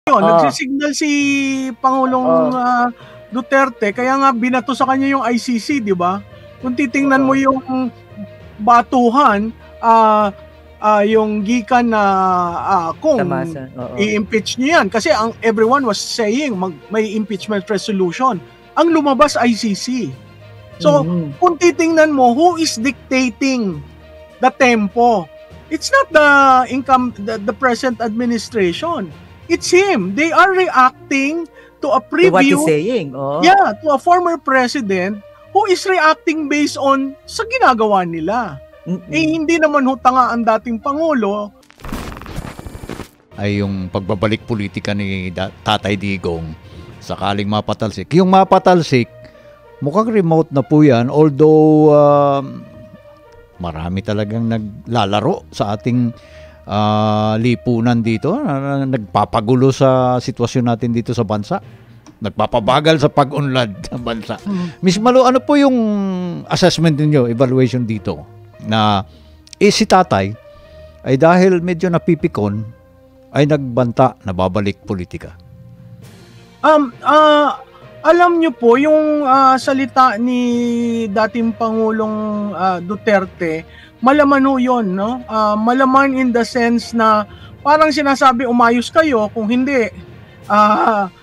yun, nagsisignal si Pangulong Duterte, kaya nga binato sa kanya yung ICC, di ba? Kung titingnan mo yung batuhan, yung gikan na kung i-impeach niyo yan. Kasi everyone was saying may impeachment resolution. Ang lumabas ICC. So, kung titingnan mo, who is dictating the tempo? It's not the present administration. It's him. They are reacting to a preview. To what he's saying. Yeah, to a former president who is reacting based on sa ginagawa nila. Hindi naman tanga ang dating Pangulo. Ay yung pagbabalik politika ni Tatay Digong sakaling mapatalsik. Yung mapatalsik, mukhang remote na po yan. Although marami talagang naglalaro sa ating lipunan dito, nagpapagulo sa sitwasyon natin dito sa bansa, nagpapabagal sa pag-unlad ng bansa. Miss Malu, ano po yung assessment niyo, evaluation dito na si Tatay ay dahil medyo napipikon ay nagbanta na babalik politika? Alam niyo po yung salita ni dating Pangulong Duterte, malaman ho yun, no? Malaman in the sense na parang sinasabi, umayos kayo, kung hindi,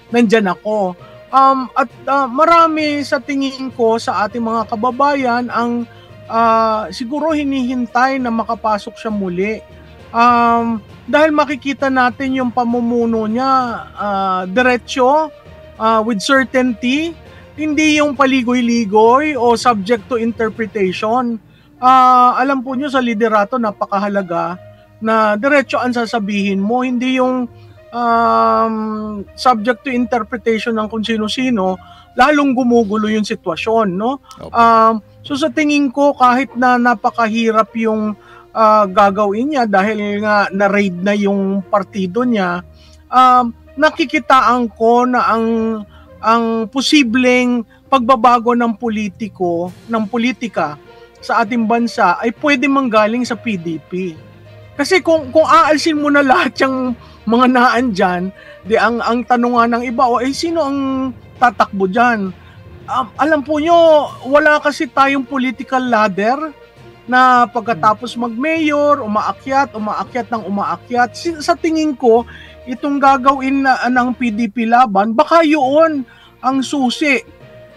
nandyan ako. At marami sa tingin ko sa ating mga kababayan ang siguro hinihintay na makapasok siya muli. Dahil makikita natin yung pamumuno niya diretsyo, with certainty, hindi yung paligoy-ligoy o subject to interpretation. Alam po nyo sa liderato napakahalaga na diretso ang sasabihin mo, hindi yung subject to interpretation ng kung sino-sino, lalong gumugulo yung sitwasyon, no? So sa tingin ko, kahit na napakahirap yung gagawin niya dahil nga na-raid na yung partido niya, nakikitaan ko na ang posibleng pagbabago ng politika sa ating bansa ay pwede manggaling sa PDP. Kasi kung aalsin mo na lahat yung mga naan dyan, ang tanungan ng iba, sino ang tatakbo dyan? Alam po nyo, wala kasi tayong political ladder na pagkatapos mag-mayor, umaakyat ng umaakyat. Sa tingin ko, itong gagawin ng PDP laban, baka yun ang susi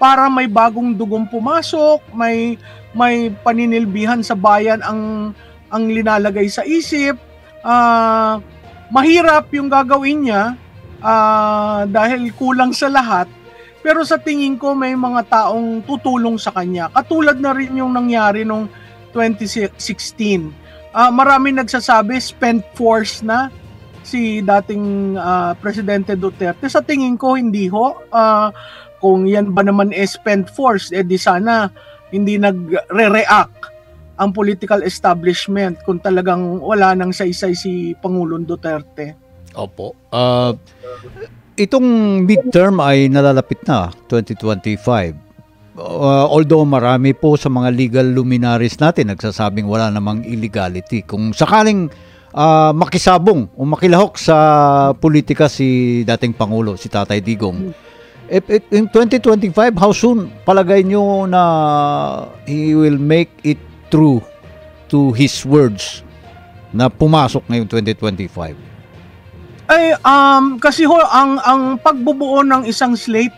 para may bagong dugong pumasok, may paninilbihan sa bayan ang linalagay sa isip. Mahirap yung gagawin niya dahil kulang sa lahat, pero sa tingin ko may mga taong tutulong sa kanya. Katulad na rin yung nangyari nung 2016. Marami nagsasabi spent force na si dating Presidente Duterte. Sa tingin ko hindi ho. Kung yan ba naman spent force, di sana hindi nagre-react ang political establishment kung talagang wala nang saysay si Pangulong Duterte. Opo. Itong midterm ay nalalapit na, 2025. Although marami po sa mga legal luminaries natin nagsasabing wala namang illegality. Kung sakaling makisabong o makilahok sa politika si dating Pangulo, si Tatay Digong, in 2025, how soon palagay nyo na he will make it true to his words na pumasok ngayong 2025? Kasi ho, ang pagbubuo ng isang slate,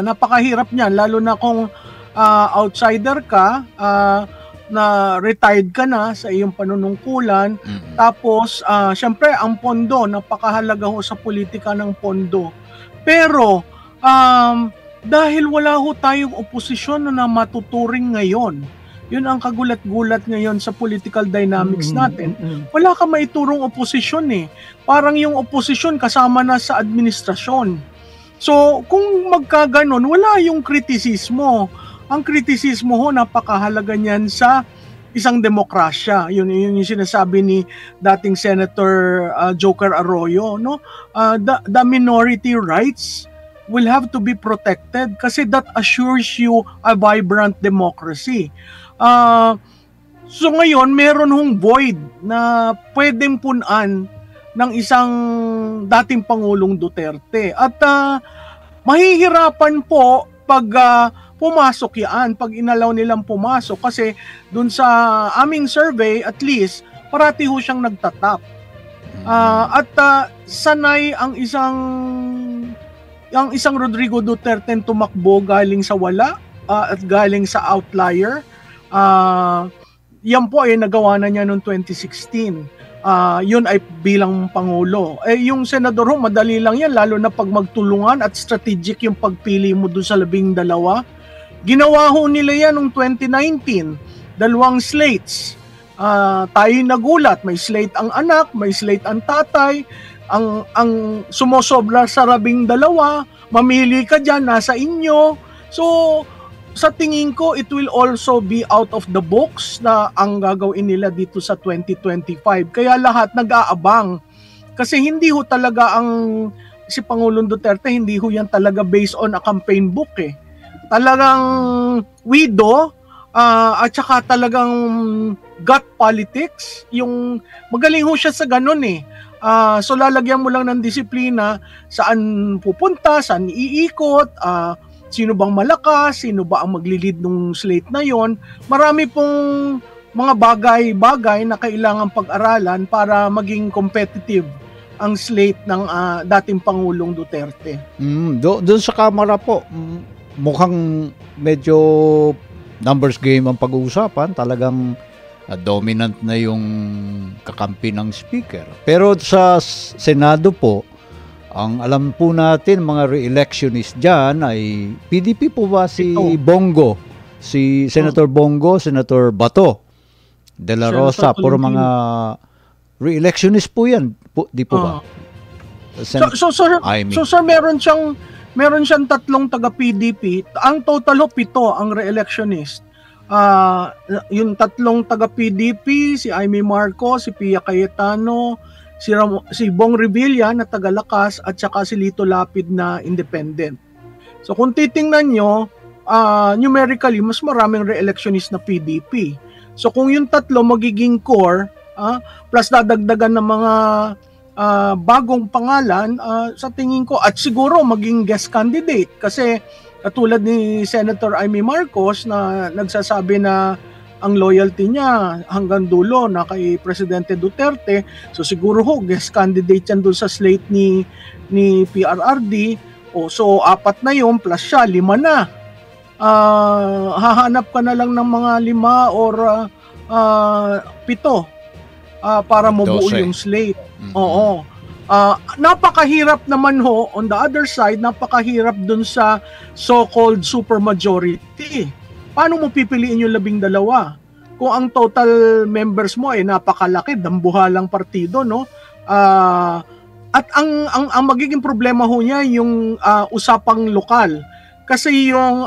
napakahirap niyan, lalo na kung outsider ka, na retired ka na sa iyong panunungkulan. Tapos, syempre, ang pondo, napakahalaga ho sa politika ng pondo. Pero, dahil wala ho tayong oposisyon na matuturing ngayon, yun ang kagulat-gulat ngayon sa political dynamics natin. Wala ka maiturong oposisyon eh. Parang yung oposisyon kasama na sa administrasyon. So, kung magkaganon, wala yung kritisismo. Ang kritisismo ho, napakahalaga niyan sa isang demokrasya. Yun yung sinasabi ni dating Senator Joker Arroyo, no? The minority rights will have to be protected kasi that assures you a vibrant democracy. So ngayon, meron hong void na pwedeng punan ng isang dating Pangulong Duterte. At mahihirapan po pag pumasok yan, pag inalaw nilang pumasok, kasi dun sa aming survey, at least, parati ho siyang nagtatap. Sanay ang isang Rodrigo Duterte tumakbo galing sa wala at galing sa outlier. Yan po ay nagawa na niya noong 2016. Yun ay bilang Pangulo. Yung senador ho, madali lang yan, lalo na pag magtulungan at strategic yung pagpili mo doon sa 12. Ginawa ho nila yan noong 2019. 2 slates. Tayo nagulat, may slate ang anak, may slate ang tatay, ang sumosobra sa 12, mamili ka dyan, nasa inyo. So, sa tingin ko, it will also be out of the box na ang gagawin nila dito sa 2025. Kaya lahat nag-aabang. Kasi hindi ho talaga si Pangulong Duterte, hindi ho yan talaga based on a campaign book eh. Talagang widow, at saka talagang gut politics. Yung magaling ho siya sa ganun eh. So lalagyan mo lang ng disiplina, saan pupunta, saan iikot, sino bang malakas, sino ba ang maglilid ng slate na yon. Marami pong mga bagay-bagay na kailangan pag-aralan para maging competitive ang slate ng dating Pangulong Duterte. Doon sa Kamara po, mukhang medyo numbers game ang pag-uusapan. Talagang dominant na yung kakampi ng speaker. Pero sa Senado po, ang alam po natin, mga re-electionist dyan ay PDP po ba si Bongo? Si Senator Bongo, Senator Bato, De La Rosa, puro mga re-electionist po yan. Di po ba? So sir, meron siyang 3 taga-PDP. Ang total 7 ang re-electionist. Yung 3 taga-PDP, si Amy Marcos, si Pia Cayetano, si Bong Revilla na taga-Lakas, at saka si Lito Lapid na independent. So kung titingnan nyo, numerically, mas maraming re-electionist na PDP. So kung yung 3 magiging core, plus dadagdagan ng mga bagong pangalan, sa tingin ko, at siguro maging guest candidate, kasi katulad ni Senator Amy Marcos na nagsasabi na ang loyalty niya hanggang dulo na kay Presidente Duterte. So siguro ho, guest candidate yan doon sa slate ni PRRD. So 4 na yun, plus siya, 5 na. Hahanap ka na lang ng mga 5 or 7 para mabuo yung slate. Oo. Napakahirap naman ho, on the other side, napakahirap dun sa so-called supermajority. Paano mo pipiliin yung 12? Kung ang total members mo ay napakalaki, dambuhalang partido, no? At ang magiging problema ho niya yung usapang lokal. Kasi yung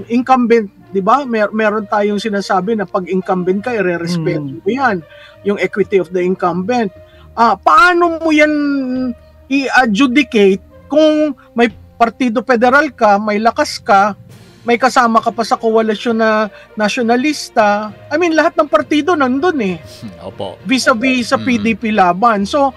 incumbent, 'di ba? Meron tayong sinasabi na pag incumbent ka, irerespeto mo 'yan, yung equity of the incumbent. Paano mo 'yan i-adjudicate kung may partido federal ka, may lakas ka, may kasama ka pa sa koalisyon na nasyonalista? I mean, lahat ng partido nandun eh. Opo. Vis-a-vis sa PDP laban. So,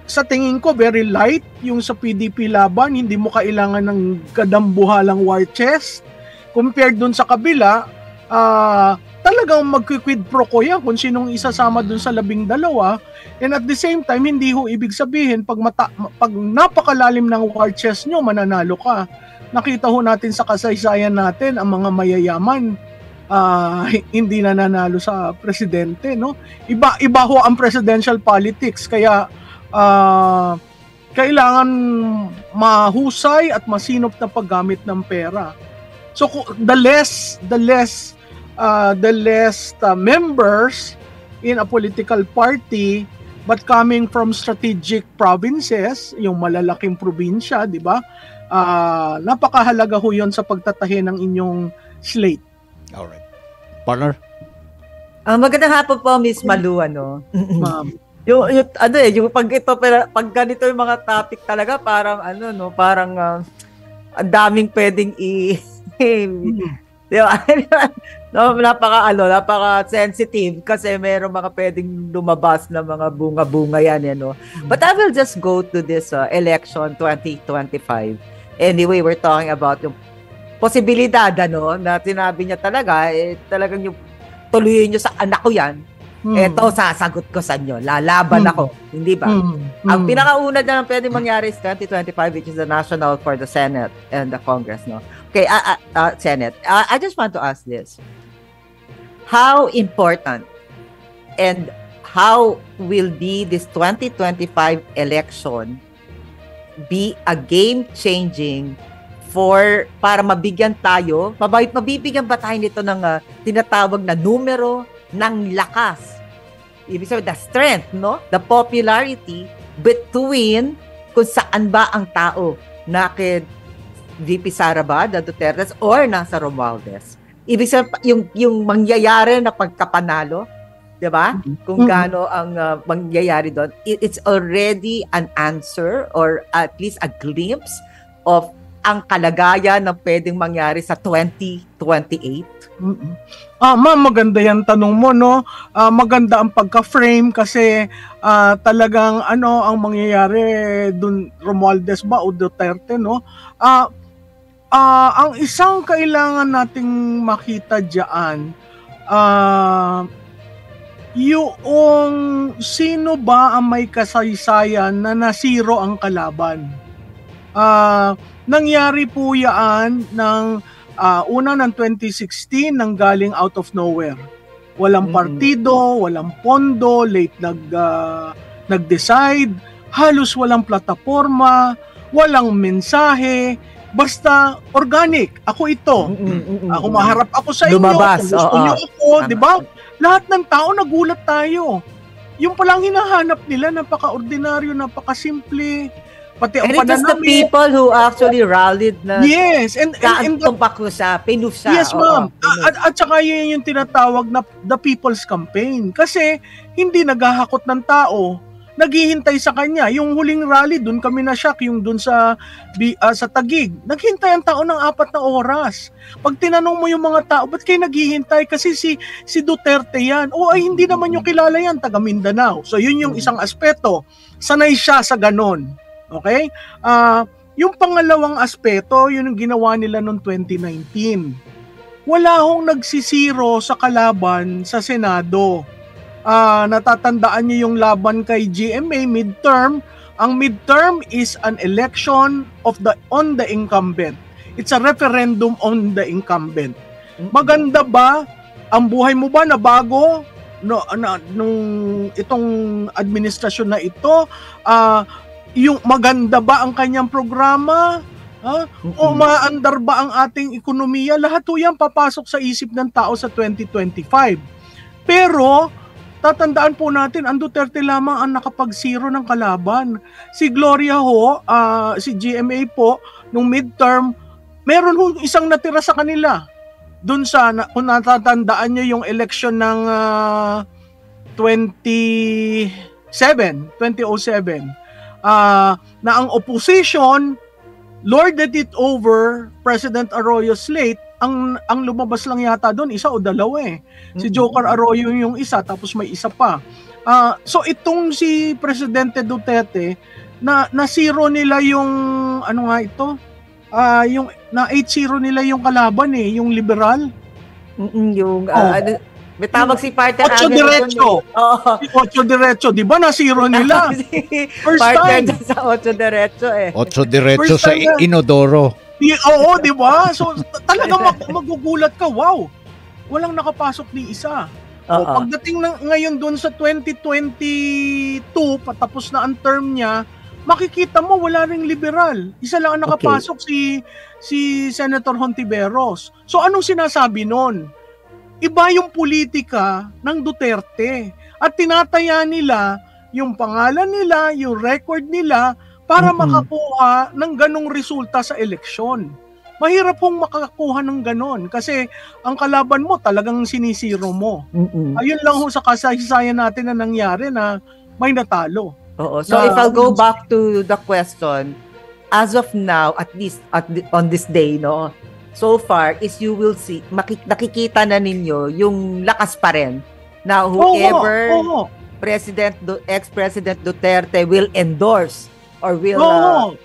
sa tingin ko, very light yung sa PDP laban. Hindi mo kailangan ng kadambuhalang war chest. Compared dun sa kabila, talagang magki-quid pro quo yan kung sinong isasama dun sa 12. And at the same time, hindi ho ibig sabihin pag napakalalim ng war chest nyo, mananalo ka. Nakita ho natin sa kasaysayan natin ang mga mayayaman hindi nananalo sa presidente, no? Iba ho ang presidential politics, kaya kailangan mahusay at masinop na paggamit ng pera. So the less members in a political party but coming from strategic provinces, yung malalaking probinsya, di ba? Napakahalaga ho yun sa pagtatahi ng inyong slate. Alright. Partner? Magandang hapon po, Miss Malu, ano? Ma'am. yung pag ganito yung mga topic talaga, parang parang ang daming pwedeng Di ba? No, napaka-sensitive kasi meron mga pwedeng lumabas na mga bunga-bunga yan, no? But I will just go to this election 2025. Anyway, we're talking about yung posibilidad, na sinabi niya talaga, talagang yung tuloyin niyo sa anak ko yan. Eto, sasagot ko sa inyo. Lalaban ako. Hindi ba? Ang pinakauna na pwede mangyari is 2025, which is the national for the Senate and the Congress, no? Okay, Senate. I just want to ask this. How important and how will be this 2025 election be a game-changing para mabigyan tayo, mabibigyan ba tayo nito ng tinatawag na numero ng lakas? Ibig sabihin, the strength, no? The popularity between kung saan ba ang tao na kay VP Sara ba, Duterte, or nasa Romualdez. Ibig sabihin, yung mangyayari na pagkapanalo, di ba? Kung gaano ang mangyayari doon, it's already an answer or at least a glimpse of ang kalagayan na pwedeng mangyari sa 2028. Ma'am, maganda yan tanong mo, no? Maganda ang pagka-frame kasi talagang ang mangyayari dun, Romualdez ba o Duterte, no? Ang isang kailangan nating makita diyan, yung sino ba ang may kasaysayan na nasiro ang kalaban. Nangyari po yan ng una ng 2016 nang galing out of nowhere. Walang partido, walang pondo, late nag-decide, halos walang plataforma, walang mensahe, basta organic. Ako ito. Ako maharap ako sa inyo. Lumabas. Gusto niyo ako, di ba? Lahat ng tao nagulat tayo. Yung palang hinahanap nila, napaka-ordinaryo, napaka-simple. Pati ang and it was the people who actually rallied na yes, and tumpak ko siya, pinuf siya. Yes, ma'am. At saka yun yung tinatawag na the people's campaign. Kasi hindi naghahakot ng tao, naghihintay sa kanya. Yung huling rally, dun kami na-shock, yung dun sa Taguig. Naghintay ang tao ng 4 na oras. Pag tinanong mo yung mga tao, ba't kayo naghihintay? Kasi si Duterte yan. O ay hindi naman yung kilala yan, taga Mindanao. So yun yung isang aspeto. Sanay siya sa ganon. Okay? Yung pangalawang aspeto, yun yung ginawa nila noong 2019. Wala hong nagsisiro sa kalaban sa Senado. Natatandaan niyo yung laban kay GMA midterm. Ang midterm is an election on the incumbent. It's a referendum on the incumbent. Maganda ba ang buhay mo ba na bago nung itong administrasyon na ito? Yung maganda ba ang kanyang programa? O maandar ba ang ating ekonomiya? Lahat po yan papasok sa isip ng tao sa 2025. Pero tatandaan po natin, ang Duterte lamang ang nakapag-zero ng kalaban. Si Gloria si GMA po, nung midterm, meron hong isang natira sa kanila. Doon kung natatandaan nyo yung election ng 2007, na ang opposition lorded it over President Arroyo's slate. Ang lumabas lang yata doon, isa o dalawa eh. Si Joker Arroyo yung isa, tapos may isa pa. So itong si Presidente Duterte, na-zero nila yung, yung na-8-0 nila yung kalaban eh, yung liberal. May tawag si partner Ocho Diretso. Si Ocho Diretso, di ba na-zero nila? First time. Sa Ocho Diretso eh. Ocho Diretso sa Inodoro. Oo, di ba? So talagang magugulat ka, wow. Walang nakapasok ni isa. Pagdating ngayon doon sa 2022, patapos na ang term niya, makikita mo wala ring liberal. Isa lang ang nakapasok, si Senator Hontiveros. So anong sinasabi noon? Iba yung politika ng Duterte at tinataya nila yung pangalan nila, yung record nila para makakuha ng ganong resulta sa eleksyon. Mahirap pong makakuha ng ganon kasi ang kalaban mo talagang sinisiro mo. Ayun lang ho sa kasaysayan natin na nangyari na may natalo. Oo. So if I'll go back to the question, as of now, at least on this day, no, so far is you will see, nakikita na ninyo yung lakas pa rin na whoever ex-President Duterte will endorse or will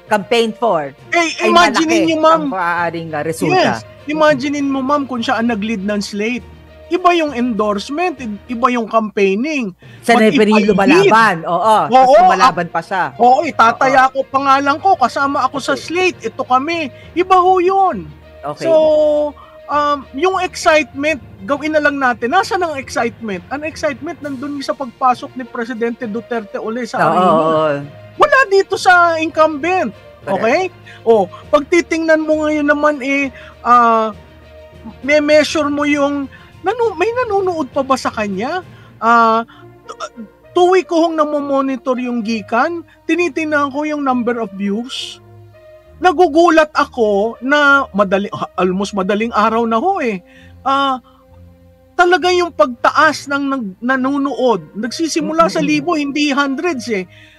campaign for, ay imagine niyo, ma'am, ang maaaring resulta. Yes, imagine mo, ma'am, kung siya ang nag-lead ng slate. Iba yung endorsement, iba yung campaigning. Sa lumalaban. Mas lumalaban pa siya. Itataya ko pangalan ko, kasama ako sa slate, ito kami. Iba ho yun. Okay. So, yung excitement, gawin na lang natin. Nasaan ang excitement? Ang excitement nandun sa pagpasok ni Presidente Duterte uli sa arena. Wala dito sa incumbent. Okay? Pag titingnan mo ngayon naman may measure mo yung may nanonood pa ba sa kanya? Tuwi ko hong namomonitor yung Gikan, tinitingnan ko yung number of views. Nagugulat ako na almost madaling araw na ho talaga yung pagtaas ng nanonood. Nagsisimula sa libo, hindi hundreds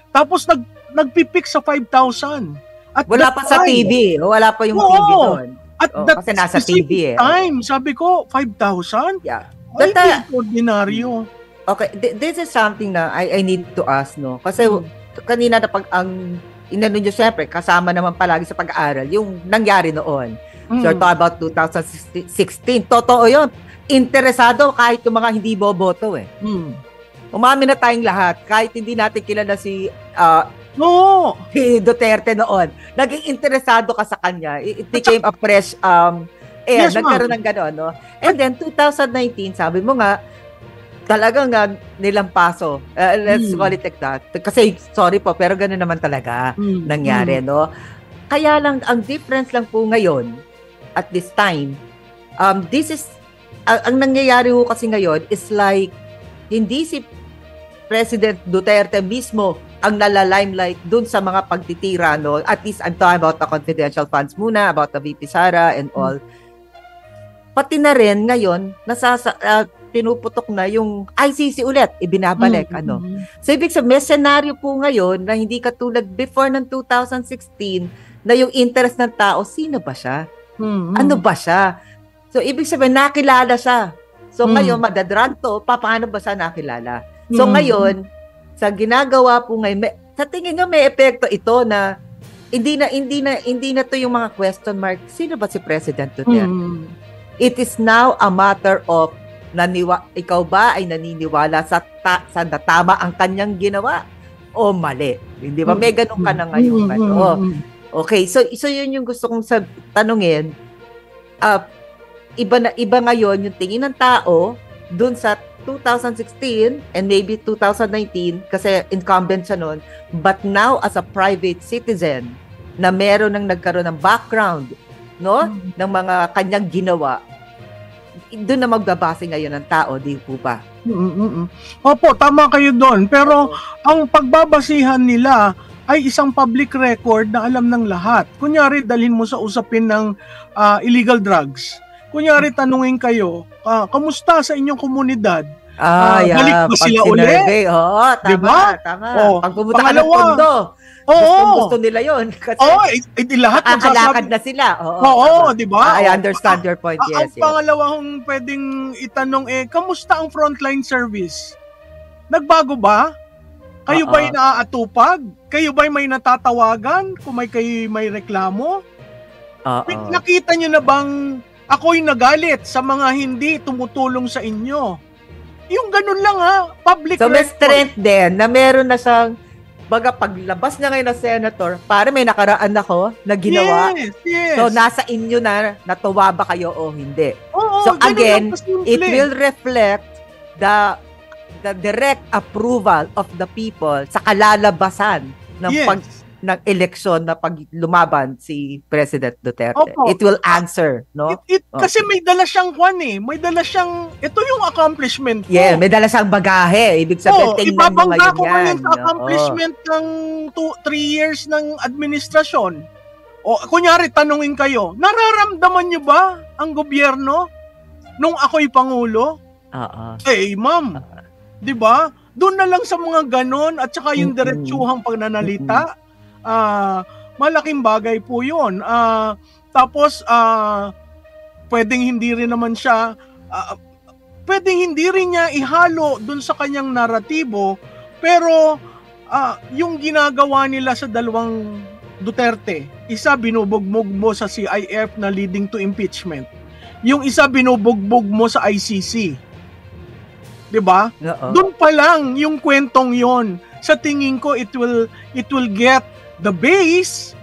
Tapos nagpipik sa 5,000. At wala pa sa TV. Wala pa yung TV doon. At that kasi nasa TV time, sabi ko, 5,000? Yeah. But, ordinaryo. Okay, this is something na I need to ask, no? Kasi kanina na pag ang inano nyo, syempre, kasama naman palagi sa pag-aaral, yung nangyari noon. So, talk about 2016. Totoo yun. Interesado kahit yung mga hindi boboto Umamin na tayong lahat. Kahit hindi natin kilala si Duterte noon. Naging interesado ka sa kanya. It became a fresh Yes, nagkaroon ng gano'n, no? And then 2019, sabi mo nga, talagang nilampaso. Let's call it like that. Kasi sorry po, pero gano'n naman talaga nangyari, no? Kaya lang ang difference lang po ngayon at this time, this is ang nangyayari ho kasi ngayon is like hindi si President Duterte mismo ang nala-limelight dun sa mga pagtitira, no? At least I'm talking about the confidential funds muna, about the VP Sara and all. Pati na rin ngayon, pinuputok na yung ICC ulit, ibinabalik, So, ibig sabihin, may senaryo po ngayon na hindi katulad before ng 2016 na yung interest ng tao, sino ba siya? Ano ba siya? So, ibig sabihin, nakilala siya. So, ngayon, madadrag to, paano ba siya nakilala? So, ngayon, sa ginagawa po ngayon, sa tingin nyo may epekto ito na hindi na to yung mga question mark, sino ba si President Duterte? It is now a matter of ikaw ba ay naniniwala sa tama ang kanyang ginawa o mali? Hindi ba? May ganun ka na ngayon. Okay, so yun yung gusto kong tanungin. Iba ngayon yung tingin ng tao dun sa 2016 and maybe 2019 kasi incumbent siya nun, but now as a private citizen na meron ng nagkaroon ng background, no? Ng mga kanyang ginawa, doon na magbabase ngayon ng tao, di po ba? Opo, tama kayo doon. Pero ang pagbabasihan nila ay isang public record na alam ng lahat. Kunyari, dalhin mo sa usapin ng illegal drugs. Kunyari, tanungin kayo, kamusta sa inyong komunidad? Balik ba sila ulit? Oo, tama, diba? Tama. Pag pumunta ka ng pondo, gusto nila yun. Kasi lahat alakad na sila. Di ba? I understand your point, yes. Ang pangalawang pwedeng itanong kamusta ang frontline service? Nagbago ba? Kayo ba'y naaatupag? Kayo ba'y may natatawagan? Kung kayo may reklamo? Nakita nyo na bang ako'y nagalit sa mga hindi tumutulong sa inyo? Yung ganun lang public record. So may strength din na meron na siyang paglabas na ngayon na senator, para may nakaraan ako na ginawa. Yes. So nasa inyo na natuwa ba kayo o hindi. So again, it will reflect the direct approval of the people sa kalalabasan ng ng eleksyon na pag lumaban si President Duterte. It will answer, no? Kasi may dala siyang may dala siyang, ito yung accomplishment ko. Yeah, may dala siyang bagahe. Ibig sabihin, tingnan mo ngayon yan. Ibabangga ko ngayon sa accomplishment ng 3 years ng administrasyon. Kunyari, tanungin kayo, nararamdaman niyo ba ang gobyerno nung ako'y Pangulo? Ma'am, di ba? Doon na lang sa mga ganon at saka yung diretsuhang pagnanalita. Malaking bagay po yun. Tapos, pwedeng hindi rin naman siya pwedeng hindi rin niya ihalo dun sa kanyang naratibo, pero yung ginagawa nila sa dalawang Duterte, isa binubugbog mo sa CIF na leading to impeachment. Yung isa binubugbog mo sa ICC. 'Di ba? Doon pa lang yung kwentong 'yon. Sa tingin ko it will get the base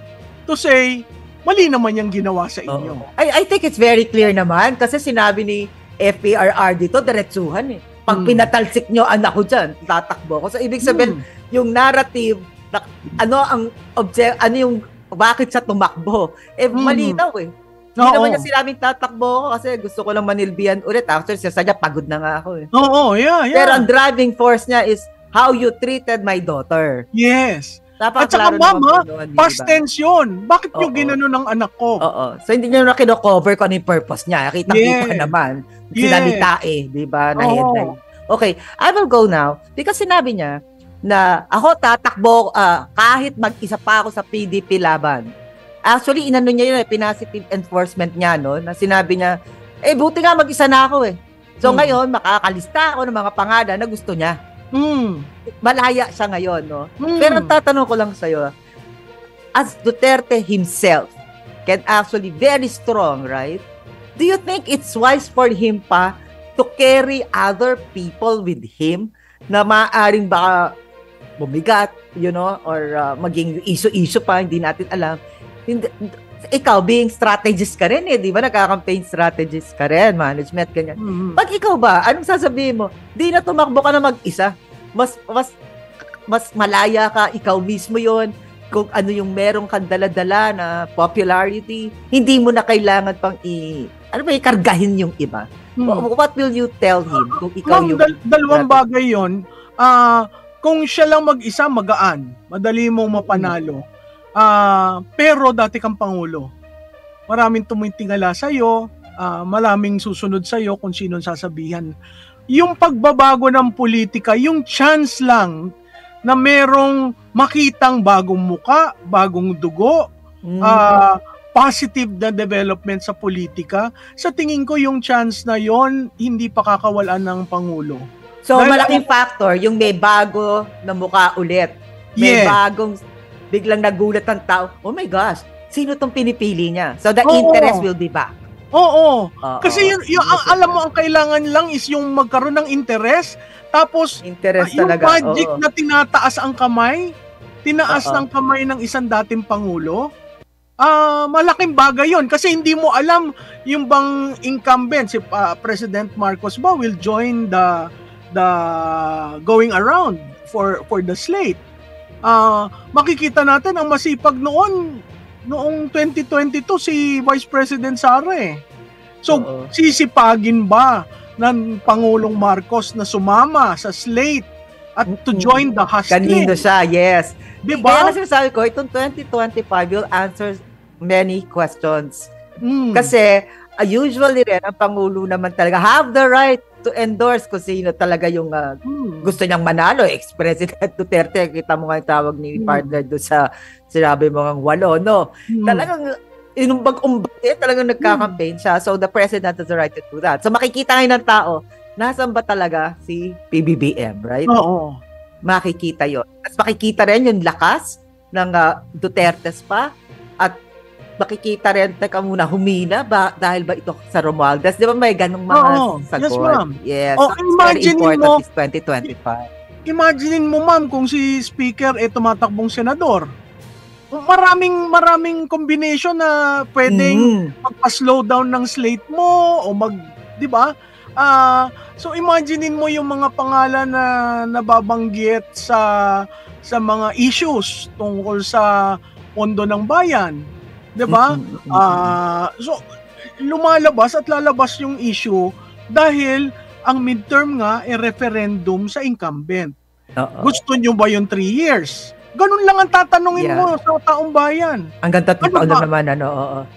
to say mali naman yung ginawa sa inyo. I think it's very clear naman kasi sinabi ni FPRR dito, diretsuhan eh. Pag pinatalsik nyo anak ko dyan, tatakbo ko. So, ibig sabihin, yung narrative, yung bakit siya tumakbo, malinaw eh. Hindi naman niya sinabing tatakbo ko kasi gusto ko lang manilbihan ulit. Actually, siya sadya, pagod na nga ako eh. Yeah. Pero ang driving force niya is how you treated my daughter. Yes. Dapat at saka mama, past tense yun. Bakit nyo ginanon ng anak ko? So hindi nyo na kino-cover kung ano yung purpose niya. Kita-kita naman. Sinalita eh. Diba? Na headline. Okay, I will go now. Because sinabi niya na ako tatakbo kahit mag-isa pa ako sa PDP laban. Actually, inano niya yun, pinasitive enforcement niya, no? Na sinabi niya, buti nga mag-isa na ako eh. So ngayon, makakalista ako ng mga pangalan na gusto niya. Malaya siya ngayon, no? Pero tatanong ko lang sa'yo, as Duterte himself can actually very strong, right? Do you think it's wise for him pa to carry other people with him na maaaring baka bumigat, you know, or maging issue pa, hindi natin alam. Ikaw, being strategist ka rin di ba? Nagka-campaign strategist ka rin, management, ganyan. Pag ikaw ba, anong sasabihin mo? Di na tumakbo ka na mag-isa. Mas malaya ka, ikaw mismo yon kung ano yung merong kang dala-dala na popularity, hindi mo na kailangan pang ikargahin yung iba. What will you tell him kung ikaw yung... Dalawang bagay yon. Kung siya lang mag-isa, magaan. Madali mong mapanalo. Pero dati kang Pangulo. Maraming tumitingala sa'yo, maraming susunod sa'yo kung sino sasabihan. Yung pagbabago ng politika, yung chance lang na merong makitang bagong muka, bagong dugo, positive na development sa politika, sa tingin ko yung chance na yon hindi pa kakawalan ng Pangulo. So, malaking factor, yung may bago na muka ulit. May bagong biglang nagulat ang tao, oh my gosh, sino tong pinipili niya? So, the interest will be back. Kasi alam mo, ang kailangan lang is yung magkaroon ng interest, tapos interest yung talaga. magic na tinataas ang kamay, tinaas ng kamay ng isang dating Pangulo, malaking bagay yon kasi hindi mo alam yung bang incumbent, si President Marcos ba will join the going around for the slate. Makikita natin ang masipag noong 2022 si Vice President Sara eh. So, sisipagin ba ng Pangulong Marcos na sumama sa slate at to join the hustling? Kanino siya, yes. Diba? Kaya sinasabi ko, itong 2025 will answer many questions. Kasi, usually rin, ang Pangulo naman talaga have the right to endorse kung sino talaga yung gusto niyang manalo. Ex-President Duterte, kita mo nga yung tawag ni partner doon sa sinabi mo ng 8, no? Talagang inumbag-umbag talagang nagka-campaign siya. So, the President has the right to do that. So, makikita ngayon ng tao, nasaan ba talaga si PBBM, right? Oo. Makikita yon. At makikita rin yung lakas ng Dutertes pa at makikita rin, teka muna, humina ba dahil ba ito sa Romualdez? Di ba may ganong mga sagot? Yes, ma'am. Yes. So very important is 2025. Imagine mo, ma'am, kung si Speaker tumatakbong senador. Maraming combination na pwedeng magpa-slow down ng slate mo o di ba? So imaginein mo yung mga pangalan na nababanggit sa mga issues tungkol sa pondo ng bayan. 'Di ba? So lumalabas at lalabas yung issue dahil ang midterm nga referendum sa incumbent. Gusto nyo ba yung 3 years? Ganun lang ang tatanungin mo sa taong bayan. Hanggang 3 taon lang naman,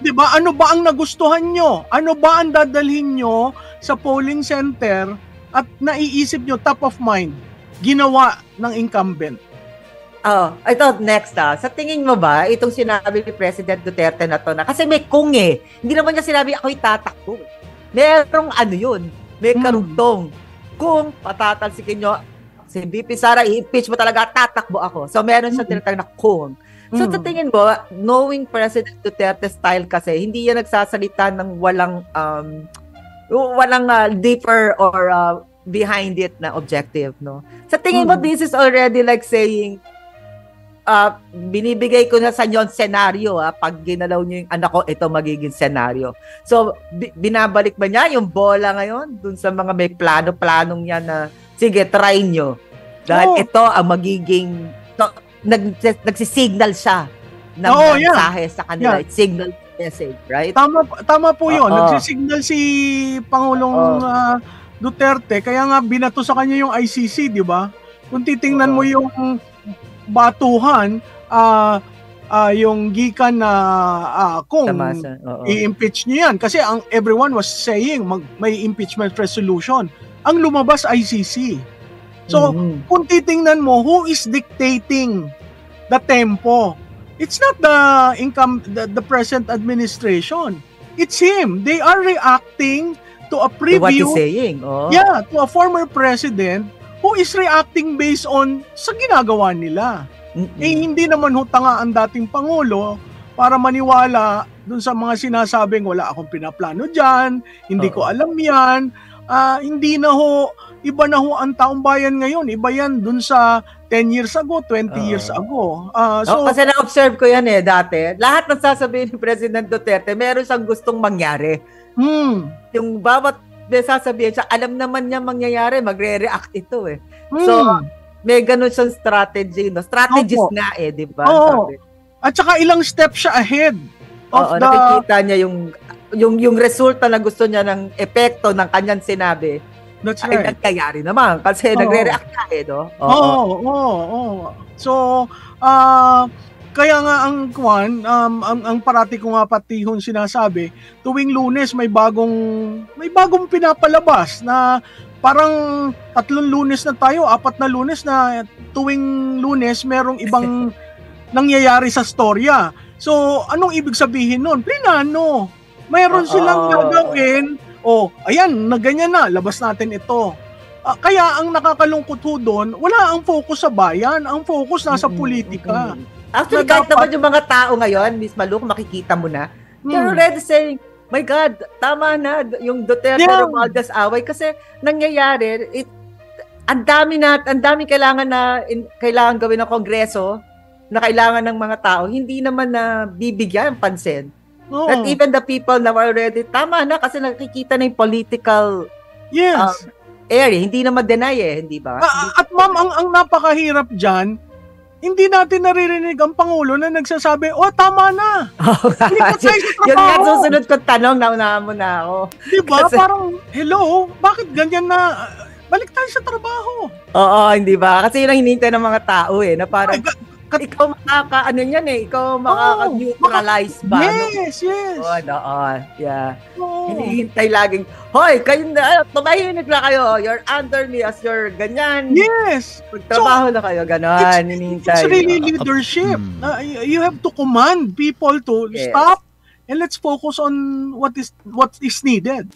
Di ba? Ano ba ang nagustuhan nyo? Ano ba ang dadalhin nyo sa polling center at naiisip nyo top of mind? Ginawa ng incumbent. Ito, next Sa tingin mo ba, itong sinabi ni President Duterte na to, na kasi may kung hindi naman niya sinabi ako'y tatakbo. Merong yun, may karugtong. Kung patatalsikin nyo, si BP Sara, i-impeach mo talaga, tatakbo ako. So, meron siya tinatag na kung. So, sa tingin mo, knowing President Duterte style kasi, hindi yan nagsasalita ng walang deeper or behind it na objective, no? Sa tingin mo, this is already like saying, binibigay ko na sa inyo ang senaryo, pag ginalaw niyo yung anak ko, ito magiging senaryo. So, binabalik ba niya yung bola ngayon dun sa mga may plano-planong niya na, sige, try nyo. Dahil ito ang magiging, nagsisignal siya ng mensahe sa kanila. It's signal message, right? Tama po yun. Nagsisignal si Pangulong Duterte, kaya nga binato sa kanya yung ICC, di ba? Kung titingnan mo yung batuhan, yung gikan na kung i-impeach niyo yan. Kasi everyone was saying may impeachment resolution. Ang lumabas ICC. So, kung titingnan mo, who is dictating the tempo? It's not the present administration. It's him. They are reacting to a preview. To what he's saying. Yeah, to a former president who is reacting based on sa ginagawa nila. Hindi naman tanga ang dating Pangulo para maniwala dun sa mga sinasabing wala akong pinaplano dyan, hindi ko alam yan, hindi na iba na ang taong bayan ngayon, iba yan dun sa 10 years ago, 20 years ago. Kasi na-observe ko yan dati. Lahat ng sasabihin ni President Duterte, meron siyang gustong mangyari. Yung bawat sasabihin siya, alam naman niya mangyayari, magre-react ito So, may ganun siyang strategy, no? Strategist nga di ba? At saka ilang steps siya ahead of nakikita niya yung resulta na gusto niya ng epekto ng kanyang sinabi. That's right. Ay nagkayari naman kasi nagre-react na no? So, kaya nga ang parati ko nga patihon sinasabi, tuwing Lunes may bagong pinapalabas na parang 3 Lunes na tayo, 4 na Lunes na tuwing Lunes merong ibang nangyayari sa storya. So, anong ibig sabihin nun? Plinano. Mayroon silang gagawin. Ayan, na ganyan na, labas natin ito. Kaya ang nakakalungkot doon, wala ang focus sa bayan, ang focus nasa politika. Actually, kahit naman yung mga tao ngayon, Miss Malu, makikita mo na, they're already saying, my God, tama na yung Duterte-Romualdez away kasi nangyayari, ang dami kailangan gawin ng Kongreso na kailangan ng mga tao, hindi naman na bibigyan pansin. That even the people na already, tama na kasi nakikita na yung political area, hindi na ma-deny hindi ba? At ma'am, ang napakahirap dyan, hindi natin naririnig ang Pangulo na nagsasabi, tama na. Hindi pa tayo sa trabaho. Yun nga susunod kong tanong, naunahan mo na ako. Diba? Parang, hello, bakit ganyan na? Balik tayo sa trabaho. Hindi ba? Kasi yun ang hinihintay ng mga tao na parang, ikaw ikaw makaka-neutralize ba? Yes. Yeah. Hinihintay laging, hoy, kayo na, tumahimik na kayo, you're under me as your ganyan. Yes. Magtrabaho na kayo, ganon. It's really leadership. You have to command people to stop and let's focus on what is needed.